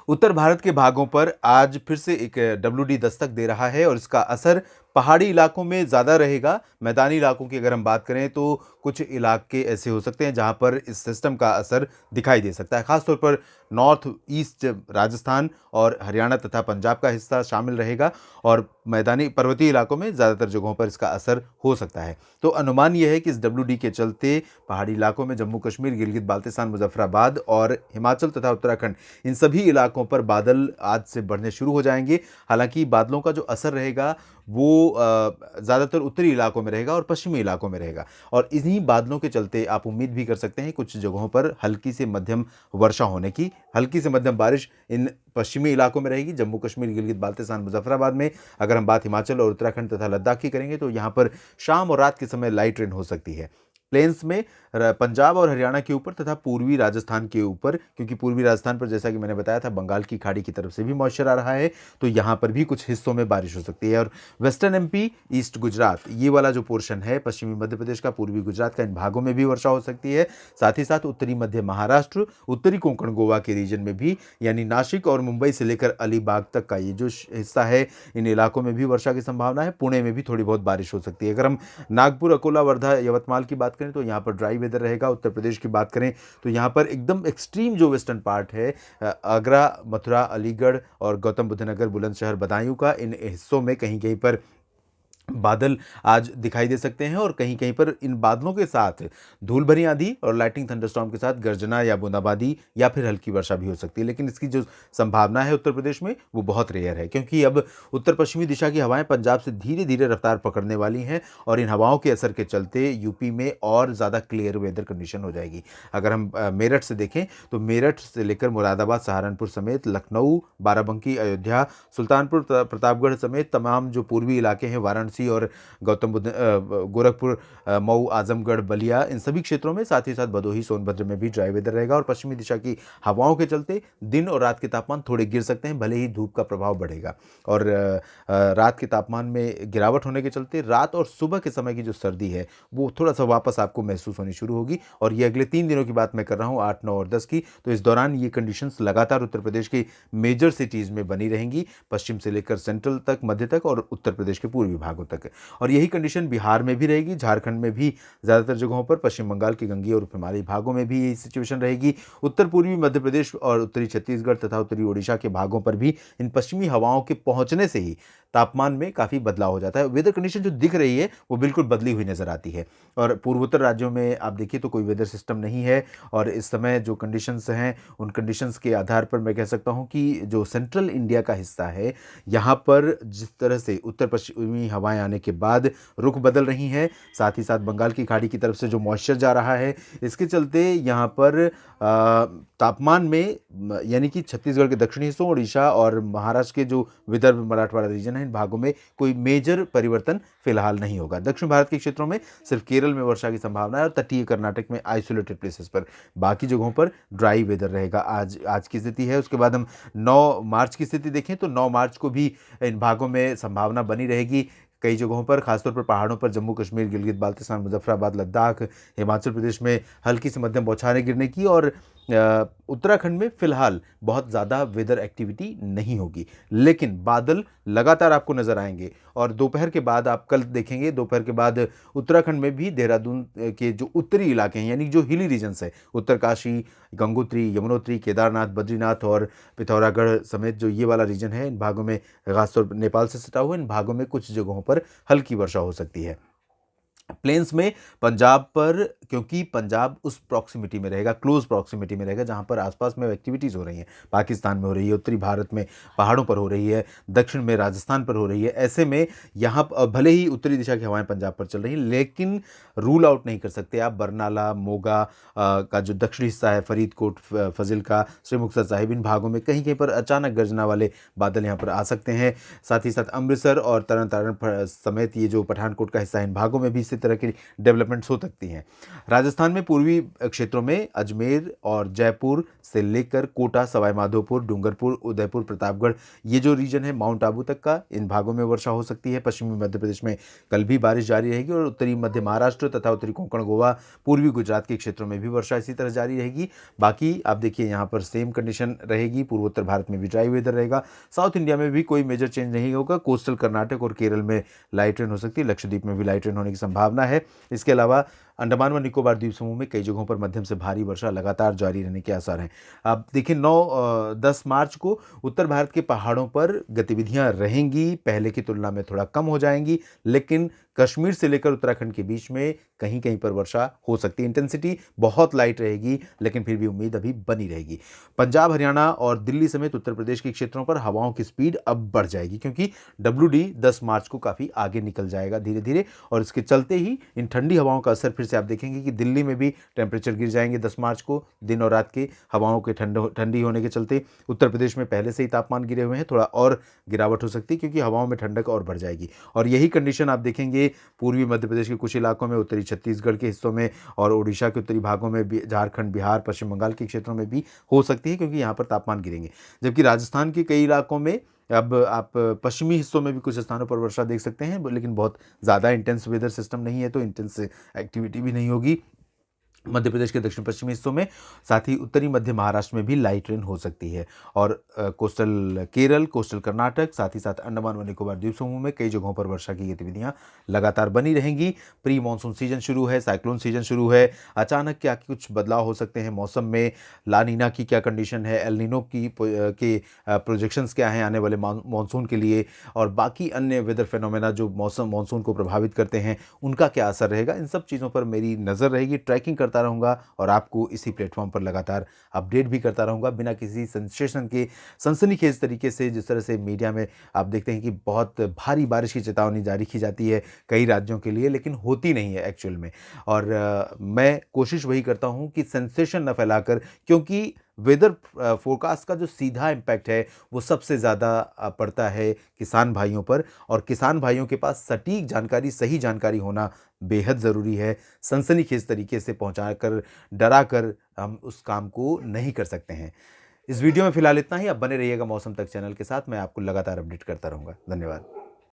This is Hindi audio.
उत्तर भारत के भागों पर आज फिर से एक डब्ल्यूडी दस्तक दे रहा है और इसका असर पहाड़ी इलाकों में ज़्यादा रहेगा। मैदानी इलाकों की अगर हम बात करें तो कुछ इलाके ऐसे हो सकते हैं जहां पर इस सिस्टम का असर दिखाई दे सकता है। खासतौर पर नॉर्थ ईस्ट राजस्थान और हरियाणा तथा पंजाब का हिस्सा शामिल रहेगा और मैदानी पर्वतीय इलाकों में ज़्यादातर जगहों पर इसका असर हो सकता है। तो अनुमान यह है कि इस डब्ल्यूडी के चलते पहाड़ी इलाकों में जम्मू कश्मीर, गिलगित बाल्तिस्तान, मुजफ्फराबाद और हिमाचल तथा उत्तराखंड, इन सभी इलाकों पर बादल आज से बढ़ने शुरू हो जाएंगे। हालांकि बादलों का जो असर रहेगा वो ज़्यादातर उत्तरी इलाकों में रहेगा और पश्चिमी इलाकों में रहेगा और इन्हीं बादलों के चलते आप उम्मीद भी कर सकते हैं कुछ जगहों पर हल्की से मध्यम वर्षा होने की। हल्की से मध्यम बारिश इन पश्चिमी इलाकों में रहेगी। जम्मू कश्मीर, गिलगित बाल्तिस्तान, मुजफ्फराबाद में अगर हम बात हिमाचल और उत्तराखंड तथा लद्दाख की करेंगे तो यहाँ पर शाम और रात के समय लाइट रेन हो सकती है। प्लेन्स में पंजाब और हरियाणा के ऊपर तथा पूर्वी राजस्थान के ऊपर, क्योंकि पूर्वी राजस्थान पर जैसा कि मैंने बताया था बंगाल की खाड़ी की तरफ से भी मॉइस्चर आ रहा है, तो यहाँ पर भी कुछ हिस्सों में बारिश हो सकती है। और वेस्टर्न एमपी, ईस्ट गुजरात, ये वाला जो पोर्शन है पश्चिमी मध्य प्रदेश का, पूर्वी गुजरात का, इन भागों में भी वर्षा हो सकती है। साथ ही साथ उत्तरी मध्य महाराष्ट्र, उत्तरी कोंकण गोवा के रीजन में भी, यानी नासिक और मुंबई से लेकर अलीबाग तक का ये जो हिस्सा है, इन इलाकों में भी वर्षा की संभावना है। पुणे में भी थोड़ी बहुत बारिश हो सकती है। अगर हम नागपुर, अकोला, वर्धा, यवतमाल की बात करें तो यहाँ पर ड्राई वेदर रहेगा। उत्तर प्रदेश की बात करें तो यहाँ पर एकदम एक्सट्रीम जो वेस्टर्न पार्ट है, आगरा, मथुरा, अलीगढ़ और गौतम बुद्ध नगर, बुलंदशहर, बदायूं का, इन हिस्सों में कहीं कहीं पर बादल आज दिखाई दे सकते हैं और कहीं कहीं पर इन बादलों के साथ धूल भरी आंधी और लाइटनिंग थंडरस्टॉर्म के साथ गर्जना या बूंदाबांदी या फिर हल्की वर्षा भी हो सकती है। लेकिन इसकी जो संभावना है उत्तर प्रदेश में वो बहुत रेयर है, क्योंकि अब उत्तर पश्चिमी दिशा की हवाएं पंजाब से धीरे धीरे रफ्तार पकड़ने वाली हैं और इन हवाओं के असर के चलते यूपी में और ज़्यादा क्लियर वेदर कंडीशन हो जाएगी। अगर हम मेरठ से देखें तो मेरठ से लेकर मुरादाबाद, सहारनपुर समेत लखनऊ, बाराबंकी, अयोध्या, सुल्तानपुर, प्रतापगढ़ समेत तमाम जो पूर्वी इलाके हैं, वाराणसी और गौतम बुद्ध, गोरखपुर, मऊ, आजमगढ़, बलिया, इन सभी क्षेत्रों में, साथ ही साथ भदोही, सोनभद्र में भी ड्राई वेदर रहेगा और पश्चिमी दिशा की हवाओं के चलते दिन और रात के तापमान थोड़े गिर सकते हैं, भले ही धूप का प्रभाव बढ़ेगा। और रात के तापमान में गिरावट होने के चलते रात और सुबह के समय की जो सर्दी है वो थोड़ा सा वापस आपको महसूस होनी शुरू होगी। और ये अगले 3 दिनों की बात मैं कर रहा हूँ, 8, 9 और 10 की। तो इस दौरान ये कंडीशंस लगातार उत्तर प्रदेश की मेजर सिटीज़ में बनी रहेंगी, पश्चिम से लेकर सेंट्रल तक, मध्य तक और उत्तर प्रदेश के पूर्वी भागों तक। और यही कंडीशन बिहार में भी रहेगी, झारखंड में भी ज़्यादातर जगहों पर, पश्चिम बंगाल के गंगेय और हिमालयी भागों में भी यही सिचुएशन रहेगी। उत्तर पूर्वी मध्य प्रदेश और उत्तरी छत्तीसगढ़ तथा उत्तरी ओडिशा के भागों पर भी इन पश्चिमी हवाओं के पहुंचने से ही तापमान में काफ़ी बदलाव हो जाता है। वेदर कंडीशन जो दिख रही है वो बिल्कुल बदली हुई नज़र आती है। और पूर्वोत्तर राज्यों में आप देखिए तो कोई वेदर सिस्टम नहीं है और इस समय जो कंडीशंस हैं उन कंडीशंस के आधार पर मैं कह सकता हूँ कि जो सेंट्रल इंडिया का हिस्सा है, यहाँ पर जिस तरह से उत्तर पश्चिमी हवाएं आने के बाद रुख बदल रही हैं, साथ ही साथ बंगाल की खाड़ी की तरफ से जो मॉइस्चर जा रहा है, इसके चलते यहाँ पर तापमान में, यानी कि छत्तीसगढ़ के दक्षिणी हिस्सों, उड़ीसा और महाराष्ट्र के जो विदर्भ, मराठवाड़ा रीजन है, इन भागों में कोई मेजर परिवर्तन फिलहाल नहीं होगा। दक्षिण भारत के क्षेत्रों में सिर्फ केरल में वर्षा की संभावना है और तटीय कर्नाटक में आइसोलेटेड प्लेसेस पर, बाकी जगहों पर ड्राई वेदर रहेगा। आज की स्थिति है। उसके बाद हम 9 मार्च की स्थिति देखें तो 9 मार्च को भी इन भागों में संभावना बनी रहेगी। कई जगहों पर, खासतौर पर पहाड़ों पर, जम्मू कश्मीर, गिलगित बाल्तिस्तान, मुजफ्फराबाद, लद्दाख, हिमाचल प्रदेश में हल्की से मध्यम बौछारें गिरने की और उत्तराखंड में फिलहाल बहुत ज़्यादा वेदर एक्टिविटी नहीं होगी, लेकिन बादल लगातार आपको नज़र आएंगे। और दोपहर के बाद आप कल देखेंगे, दोपहर के बाद उत्तराखंड में भी देहरादून के जो उत्तरी इलाके हैं, यानी जो हिली रीजन्स है, उत्तरकाशी, गंगोत्री, यमुनोत्री, केदारनाथ, बद्रीनाथ और पिथौरागढ़ समेत जो ये वाला रीजन है, इन भागों में, खासतौर पर नेपाल से सटा हुआ, इन भागों में कुछ जगहों पर हल्की वर्षा हो सकती है। प्लेन्स में पंजाब पर, क्योंकि पंजाब उस प्रॉक्सिमिटी में रहेगा, क्लोज प्रॉक्सिमिटी में रहेगा जहां पर आसपास में एक्टिविटीज़ हो रही हैं, पाकिस्तान में हो रही है, उत्तरी भारत में पहाड़ों पर हो रही है, दक्षिण में राजस्थान पर हो रही है। ऐसे में यहाँ भले ही उत्तरी दिशा की हवाएं पंजाब पर चल रही हैं, लेकिन रूल आउट नहीं कर सकते आप बरनाला, मोगा का जो दक्षिणी हिस्सा है, फरीदकोट, फजिल्का, श्री मुक्तसर साहिब, इन भागों में कहीं कहीं पर अचानक गर्जना वाले बादल यहाँ पर आ सकते हैं। साथ ही साथ अमृतसर और तरन तारण समेत ये जो पठानकोट का हिस्सा है, इन भागों में भी स्थिति तरह की डेवलपमेंट्स हो सकती हैं। राजस्थान में पूर्वी क्षेत्रों में अजमेर और जयपुर से लेकर कोटा, सवाई माधोपुर, डूंगरपुर, उदयपुर, प्रतापगढ़, ये जो रीजन है माउंट आबू तक का, इन भागों में वर्षा हो सकती है। पश्चिमी मध्य प्रदेश में कल भी बारिश जारी रहेगी और उत्तरी मध्य महाराष्ट्र तथा उत्तरी कोंकण, गोवा, पूर्वी गुजरात के क्षेत्रों में भी वर्षा इसी तरह जारी रहेगी। बाकी आप देखिए यहाँ पर सेम कंडीशन रहेगी, पूर्वोत्तर भारत में भी ड्राई वेदर रहेगा। साउथ इंडिया में भी कोई मेजर चेंज नहीं होगा। कोस्टल कर्नाटक और केरल में लाइट रेन हो सकती है, लक्षद्वीप में भी लाइट रेन होने की संभावना है। इसके अलावा अंडमान व निकोबार द्वीप समूह में कई जगहों पर मध्यम से भारी वर्षा लगातार जारी रहने के आसार हैं। आप देखिए 9-10 मार्च को उत्तर भारत के पहाड़ों पर गतिविधियां रहेंगी, पहले की तुलना में थोड़ा कम हो जाएंगी, लेकिन कश्मीर से लेकर उत्तराखंड के बीच में कहीं कहीं पर वर्षा हो सकती है। इंटेंसिटी बहुत लाइट रहेगी, लेकिन फिर भी उम्मीद अभी बनी रहेगी। पंजाब, हरियाणा और दिल्ली समेत उत्तर प्रदेश के क्षेत्रों पर हवाओं की स्पीड अब बढ़ जाएगी, क्योंकि WD 10 मार्च को काफ़ी आगे निकल जाएगा धीरे धीरे, और इसके चलते ही इन ठंडी हवाओं का असर फिर से आप देखेंगे कि दिल्ली में भी टेम्परेचर गिर जाएंगे 10 मार्च को। दिन और रात के हवाओं के ठंडी होने के चलते उत्तर प्रदेश में पहले से ही तापमान गिरे हुए हैं, थोड़ा और गिरावट हो सकती है क्योंकि हवाओं में ठंडक और बढ़ जाएगी। और यही कंडीशन आप देखेंगे पूर्वी मध्य प्रदेश के कुछ इलाकों में, उत्तरी छत्तीसगढ़ के हिस्सों में और उड़ीसा के उत्तरी भागों में भी, झारखंड, बिहार, पश्चिम बंगाल के क्षेत्रों में भी हो सकती है, क्योंकि यहाँ पर तापमान गिरेंगे। जबकि राजस्थान के कई इलाकों में अब आप पश्चिमी हिस्सों में भी कुछ स्थानों पर वर्षा देख सकते हैं, लेकिन बहुत ज़्यादा इंटेंस वेदर सिस्टम नहीं है, तो इंटेंस एक्टिविटी भी नहीं होगी मध्य प्रदेश के दक्षिण पश्चिमी हिस्सों में। साथ ही उत्तरी मध्य महाराष्ट्र में भी लाइट रेन हो सकती है, और कोस्टल केरल, कोस्टल कर्नाटक, साथ ही साथ अंडमान व निकोबार द्वीप समूह में कई जगहों पर वर्षा की गतिविधियां लगातार बनी रहेंगी। प्री मानसून सीजन शुरू है, साइक्लोन सीजन शुरू है, अचानक क्या कुछ बदलाव हो सकते हैं मौसम में, ला नीना की क्या कंडीशन है, एल नीनो की के प्रोजेक्शंस क्या हैं आने वाले मानसून के लिए, और बाकी अन्य वेदर फेनोमेना जो मानसून को प्रभावित करते हैं, उनका क्या असर रहेगा, इन सब चीज़ों पर मेरी नज़र रहेगी। ट्रैकिंग करता रहूँगा और आपको इसी प्लेटफॉर्म पर लगातार अपडेट भी करता रहूँगा, बिना किसी सेंसेशन के, सनसनीखेज तरीके से। जिस तरह से मीडिया में आप देखते हैं कि बहुत भारी बारिश की चेतावनी जारी की जाती है कई राज्यों के लिए, लेकिन होती नहीं है एक्चुअल में। और मैं कोशिश वही करता हूँ कि सेंसेशन न फैलाकर, क्योंकि वेदर फोरकास्ट का जो सीधा इम्पैक्ट है वो सबसे ज़्यादा पड़ता है किसान भाइयों पर, और किसान भाइयों के पास सटीक जानकारी, सही जानकारी होना बेहद ज़रूरी है। सनसनीखेज तरीके से पहुंचाकर, डराकर हम उस काम को नहीं कर सकते हैं। इस वीडियो में फिलहाल इतना ही। अब बने रहिएगा मौसम तक चैनल के साथ, मैं आपको लगातार अपडेट करता रहूँगा। धन्यवाद।